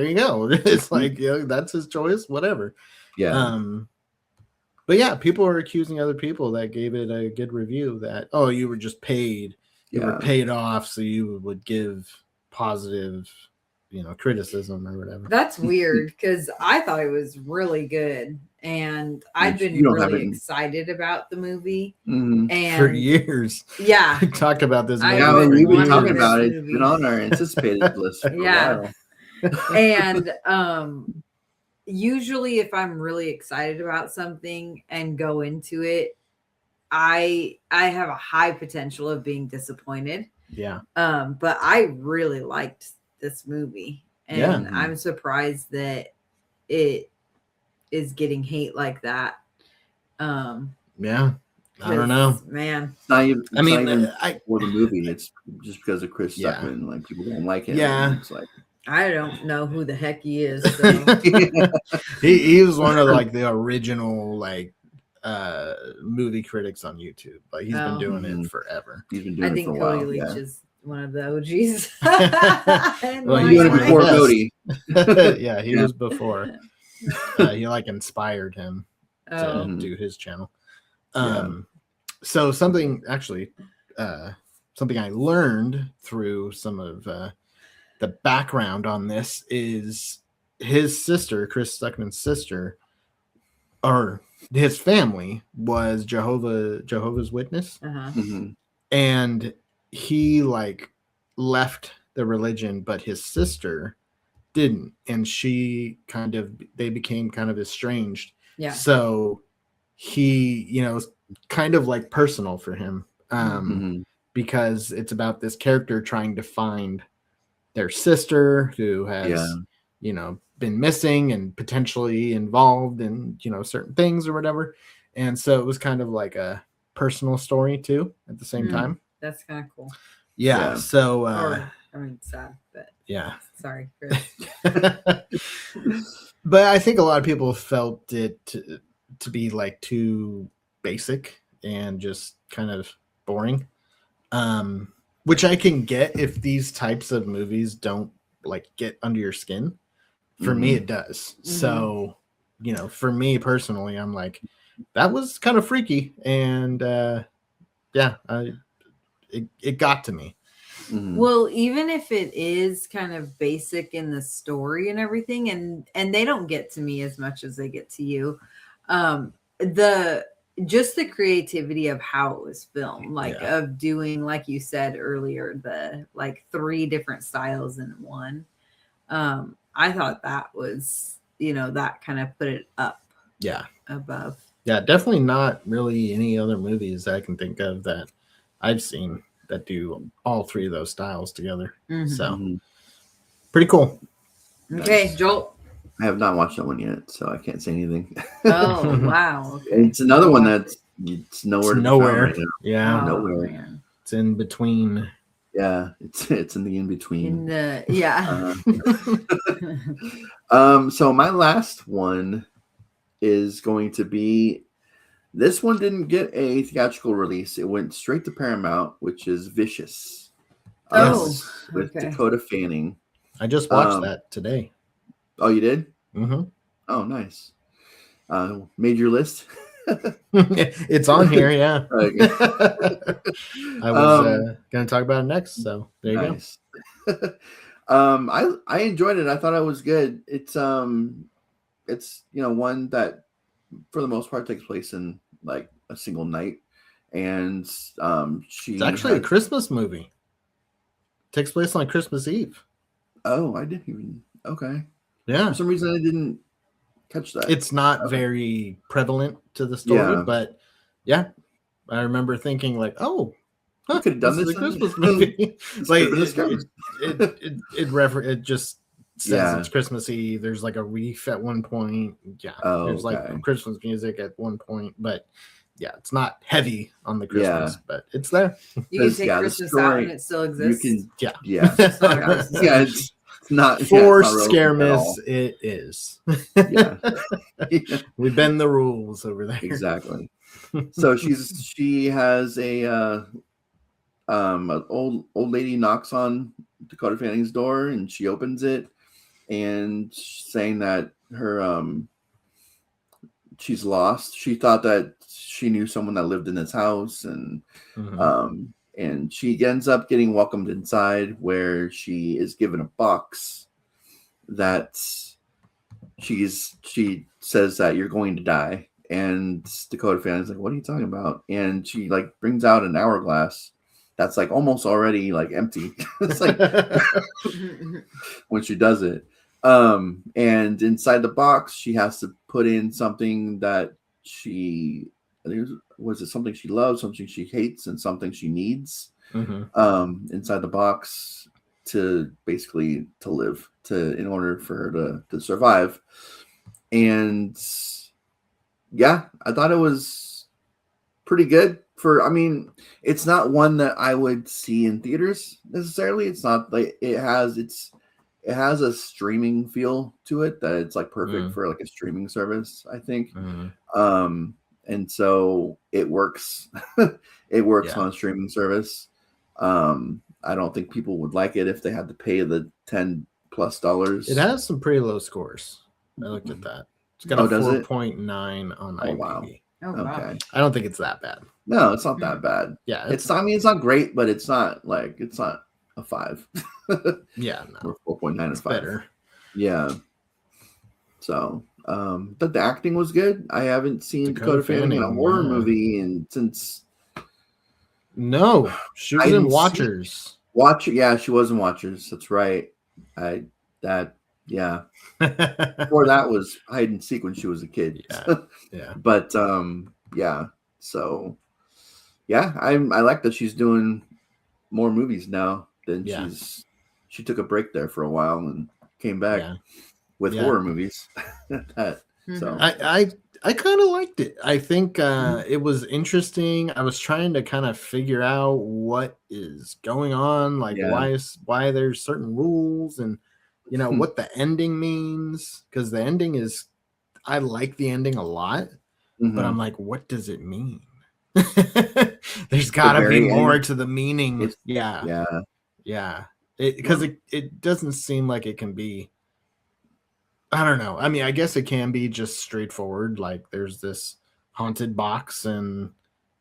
you go. It's like, that's his choice, whatever. But yeah, people are accusing other people that gave it a good review that, oh, you were just paid. You were paid off, so you would give positive, criticism or whatever. That's weird because I thought it was really good, and I've been really excited about the movie. And for years, I talked about this. We've been talking about it. It's been on our anticipated list for a while. And usually, if I'm really excited about something and go into it, I have a high potential of being disappointed. But I really liked this movie, and I'm surprised that it is getting hate like that. I don't know, man. It's not even for the movie. It's just because of Chris Stuckman. Like, people don't like him. It's like, I don't know who the heck he is. So. he was one of like the original movie critics on YouTube. Like, he's been doing it forever. He's been doing it for a while. Cody Leach is one of the OGs. Well, he did it before Cody. Yeah, he was before. He like inspired him to do his channel. So something I learned through some of the background on this is his sister, Chris Stuckman's sister, or his family was Jehovah's Witness. And he like left the religion, but his sister didn't, and they became kind of estranged. So he kind of like personal for him. Mhm. Because it's about this character trying to find their sister who has, Yeah. Been missing and potentially involved in, certain things or whatever. And so it was kind of like a personal story too at the same Mm. time. That's kind of cool. Yeah. Yeah. So, Or I mean, sad, but yeah. sorry. Chris. But I think a lot of people felt it to be like too basic and just kind of boring. Which I can get if these types of movies don't like get under your skin. For me, Mhm. it does. So, for me personally, I'm like, that was kind of freaky, and it got to me. Mhm. Well, even if it is kind of basic in the story and everything, and they don't get to me as much as they get to you, the just the creativity of how it was filmed, like Yeah. of doing, like you said earlier, the like 3 different styles in one. I thought that was, that kind of put it up Yeah. above. Yeah, definitely not really any other movies that I can think of that I've seen that do all 3 of those styles together. Mhm. So, Mhm. pretty cool. Okay, Nice. Joel. I have not watched that one yet, so I can't say anything. Oh wow. Okay. It's another one Watch that's it's nowhere It's to be nowhere. found right now. Yeah. Oh, nowhere. man. It's in between. Yeah, it's in the in In between. the yeah. So my last one is going to be, this one didn't get a theatrical release. It went straight to Paramount, which is Vicious. Oh, With okay. Dakota Fanning. I just watched Um, that today. Oh, you did? Mm-hmm. Oh, nice. Made your list. It's on here, yeah. Okay. I was going to talk about it next, so there you Nice. I enjoyed it. I thought it was good. It's one that for the most part takes place in like a single night, and she It's actually a had- Christmas movie. Takes place on Christmas Eve. Oh, I didn't even. Okay. Yeah. For some reason, I didn't catch that. It's not Okay. very prevalent to the story, Yeah. but yeah, I remember thinking like, oh, You could have done this this is a then. Christmas movie. This Like could've been discovered. it just says Yeah. it's Christmas Eve. There's like a reef at one point. Yeah, Oh, there's okay. like Christmas music at one point, but yeah, it's not heavy on the Yeah. Christmas, but it's there. You can Because, take yeah, the Christmas out story- and it still You exists. can. Yeah. Yeah. not a Yeah. Christmas Yeah, movie. it's not For yeah, it's not relevant at all. Scaremas, it is. Yeah. We bend the rules over there. Exactly. So she has an old lady knocks on Dakota Fanning's door, and she opens it, and saying that her she's lost. She thought that she knew someone that lived in this house, and Mhm. and she ends up getting welcomed inside, where she is given a box that she says that you're going to die. And Dakota Fanning's like, what are you talking about? And she like brings out an hourglass that's like almost already like empty. It's like when she does it. And inside the box, she has to put in something that was it something she loves, something she hates, and something she needs Mhm. inside the box to basically to live, in order for her to survive. And yeah, I thought it was pretty good. I mean, it's not one that I would see in theaters necessarily. It's not like it has a streaming feel to it that it's like perfect for like a streaming service, I think. Mhm. And so it works. It works Yeah. on a streaming service. I don't think people would like it if they had to pay the $10+. It has some pretty low scores. I looked at that. It's got Oh, a does it? 4.9 on IMDb. wow. Oh, wow. Okay. I don't think it's that bad. No, it's not that bad. Yeah, It's I mean, it's not great, but it's not a 5 yeah, no, or 4.9 or it's 5. better. Yeah. So, but the acting was good. I haven't seen Dakota Dakota Fanning in a Fanning, horror yeah. movie since No, she was I in didn't see- Watchers. Watcher. Yeah, she was in Watchers. That's right. Yeah. Before that was hide and seek when she was a kid. Yeah. Yeah. But yeah. So yeah, I like that she's doing more movies now than Yeah. she took a break there for a while and came back Yeah. with Yeah. horror movies. So I kind of liked it. I think it was interesting. I was trying to kind of figure out what is going on, like why there's certain rules and what the ending means, because the ending is, I like the ending a lot, but I'm like, what does it mean? There's got to be more to the meaning. Yeah. Because it doesn't seem like it can be. I don't know. I mean, I guess it can be just straightforward. Like there's this haunted box, and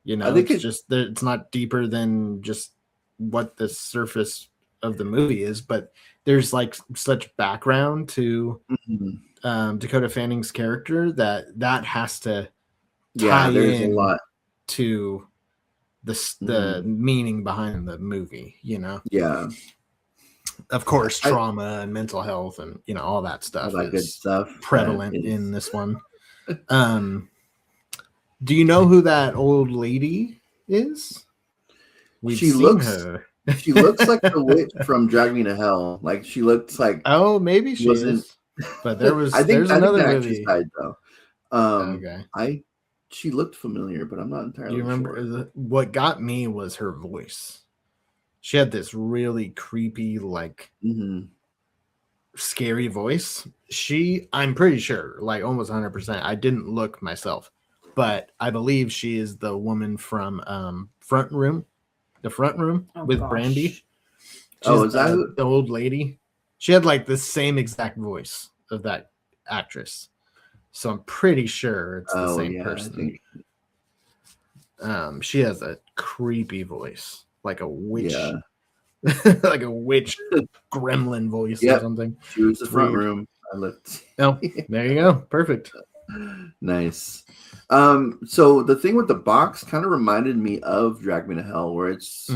I think it's not deeper than just what the surface of the movie is. But there's like such background to Dakota Fanning's character that has to tie there's in a lot to the meaning behind the movie. Yeah. Of course, trauma and mental health and all that stuff. All that good stuff prevalent in this one. Do you know who that old lady is? She looks like the witch from Drag Me to Hell. Like she looks like. Oh, maybe she is. But there's another movie. Died, though. Okay. She looked familiar, but I'm not entirely. Do you remember what got me was her voice. She had this really creepy, like scary voice. I'm pretty sure, like almost 100%. I didn't look myself, but I believe she is the woman from Front Room with Brandy. She's the old lady? She had like the same exact voice of that actress. So I'm pretty sure it's the same person. She has a creepy voice. Like a witch, like a witch gremlin voice or something. She was the Front Room. I looked. Oh, there you go. Perfect. Nice. So the thing with the box kind of reminded me of Drag Me to Hell, where it's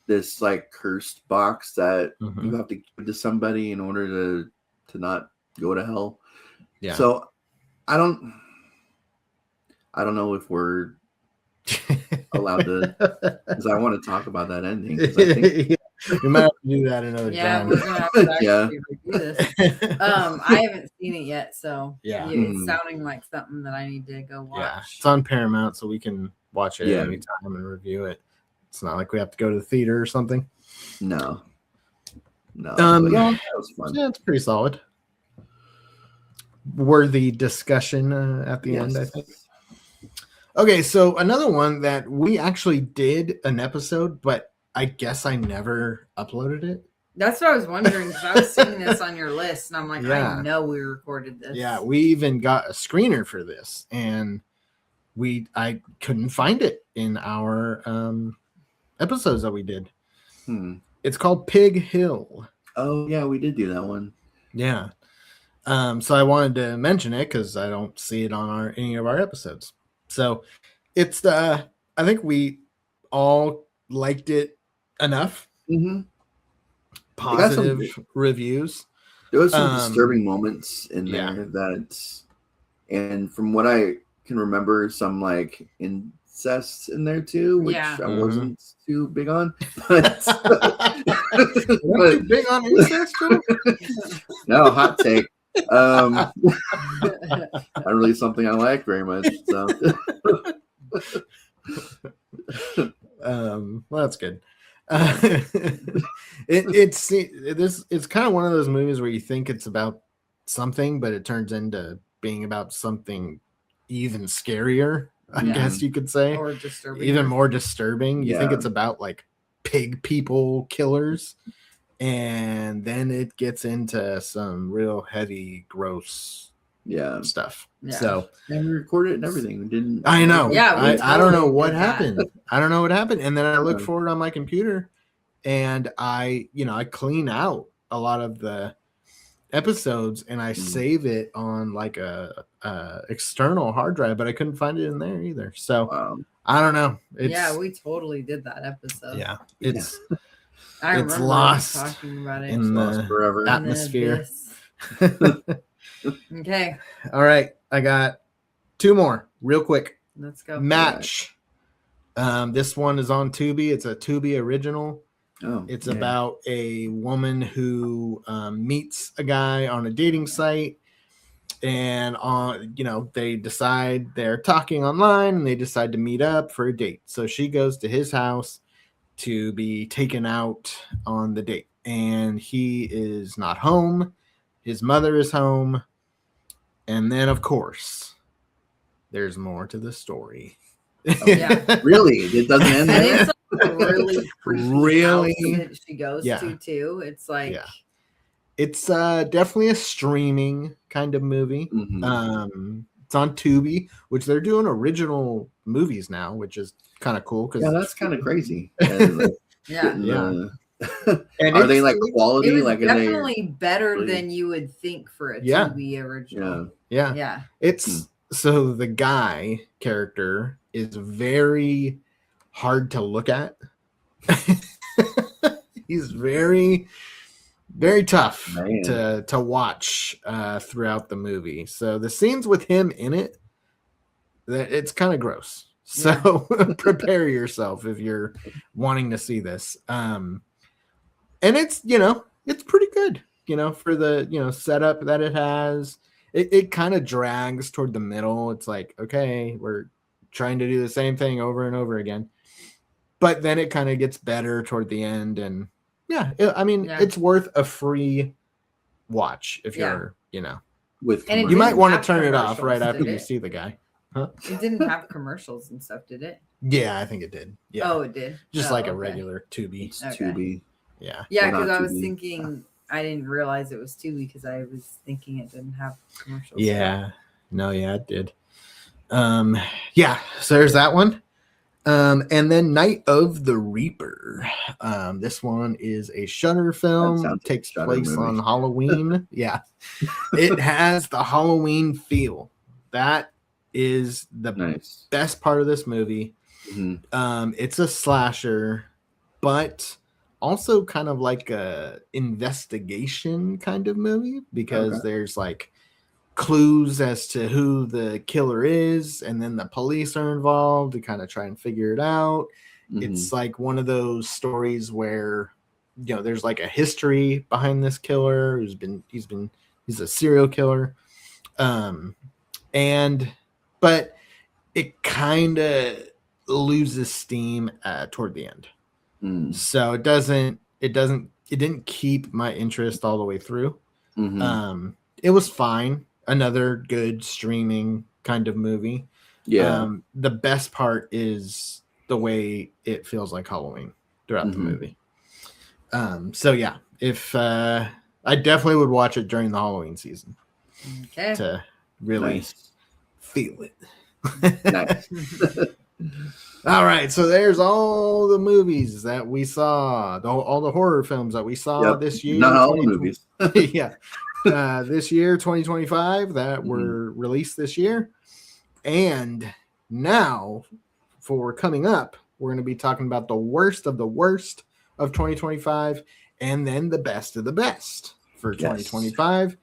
this like cursed box that you have to give to somebody in order to not go to hell. Yeah. So I don't know if we're allowed to, because I want to talk about that ending. I think we might have to do that another time. We're gonna have to actually review this. I haven't seen it yet, so it's sounding like something that I need to go watch. Yeah, it's on Paramount, so we can watch it anytime and review it. It's not like we have to go to the theater or something. No. That was fun. Yeah, it's pretty solid. Worthy discussion at the end, I think. Okay, so another one that we actually did an episode, but I guess I never uploaded it. That's what I was wondering, because I was seeing this on your list, and I'm like, I know we recorded this. Yeah, we even got a screener for this, and I couldn't find it in our episodes that we did. It's called Pig Hill. Oh, yeah, we did do that one. Yeah. So I wanted to mention it because I don't see it on any of our episodes. So it's I think we all liked it enough. Positive reviews. There was some disturbing moments in there and from what I can remember, some like incest in there too, which I wasn't too big on. But too big on incest too? No, hot take. Not really something I like very much. So. Well, that's good. It's kind of one of those movies where you think it's about something, but it turns into being about something even scarier, I guess you could say, or disturbing. Even more disturbing. You think it's about like pig people killers, and then it gets into some real heavy, gross stuff. So and we recorded it and everything. We didn't. I know. Yeah, I don't know what happened. I don't know what happened. And then I look for it on my computer, and I clean out a lot of the episodes, and I save it on like a external hard drive, but I couldn't find it in there either. So I don't know. We totally did that episode. Yeah, it's it's lost talking about it in the forever atmosphere. Okay. All right. I got two more real quick. Let's go. Match. This one is on Tubi. It's a Tubi original. Oh, It's yeah. about a woman who meets a guy on a dating site, and they decide they're talking online, and they decide to meet up for a date. So she goes to his house to be taken out on the date, and he is not home. His mother is home, and then of course there's more to the story. Yeah. Really, it doesn't end And there. it's like a really creepy Really? house that she goes Yeah. to too. It's like Yeah. It's definitely a streaming kind of movie. Mhm. It's on Tubi, which they're doing original movies now, which is kind of cool. Yeah, that's kind of crazy. And, like, yeah. Yeah. And are they like It quality? was Like, are they? definitely better really- than you would think for a Yeah. Tubi original. Yeah. yeah. Yeah. It's so the guy character is very hard to look at. He's very, very tough Man. to watch throughout the movie. So the scenes with him in it, it's kind of gross. So prepare yourself if you're wanting to see this. And it's it's pretty good. For the setup that it has. It kind of drags toward the middle. It's like, okay, we're trying to do the same thing over and over again. But then it kind of gets better toward the end. And it's worth a free watch if you're, With And it you might didn't want to have turn it off right commercials, after did you it? see the guy. It didn't have commercials and stuff, did it? Yeah, I think it did. Yeah. Oh, it did. Just Oh, like a okay. regular Tubi. It's Okay. Tubi. Yeah. Yeah, Well, not because I was Tubi. thinking I didn't realize it was Tubi because I was thinking it didn't have commercials. Yeah. No, yeah, it did. Yeah, so there's that one. And then Night of the Reaper. This one is a Shudder That film. sounds like a Takes Shudder place movie. on Halloween. Yeah. It has the Halloween feel. That is the Nice. best part of this movie. Mhm. It's a slasher, but also kind of like a investigation kind of movie because there's like clues as to who the killer is, and then the police are involved to kind of try and figure it out. It's like one of those stories where there's like a history behind this killer he's a serial killer. But it kind of loses steam toward the end. Mhm. So it didn't keep my interest all the way through. Mhm. It was fine. Another good streaming kind of movie. Yeah. The best part is the way it feels like Halloween throughout the Mhm. movie. So yeah, if I definitely would watch it during the Halloween season Okay. to really Nice. feel it. Nice. All right, so there's all the movies that we saw, all the horror films that we saw Yep. this year. Not all the 2020 movies. yeah. This year, 2025, that were released this year. And now, for coming up, we're going to be talking about the worst of 2025, and then the best of the best for 2025.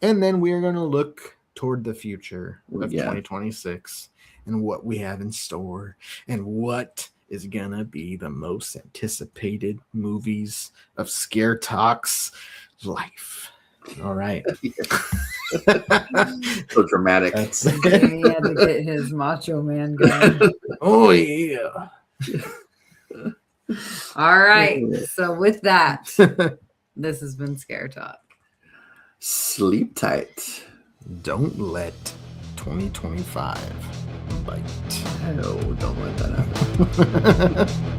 And then we're going to look toward the future of 2026 and what we have in store and what is going to be the most anticipated movies of Scare Talk's life. All right. So dramatic. That's He had to get his Macho Man going. oh yeah. All right. So with that, this has been Scare Talk. Sleep tight. Don't let 2025 bite. No, don't let that happen.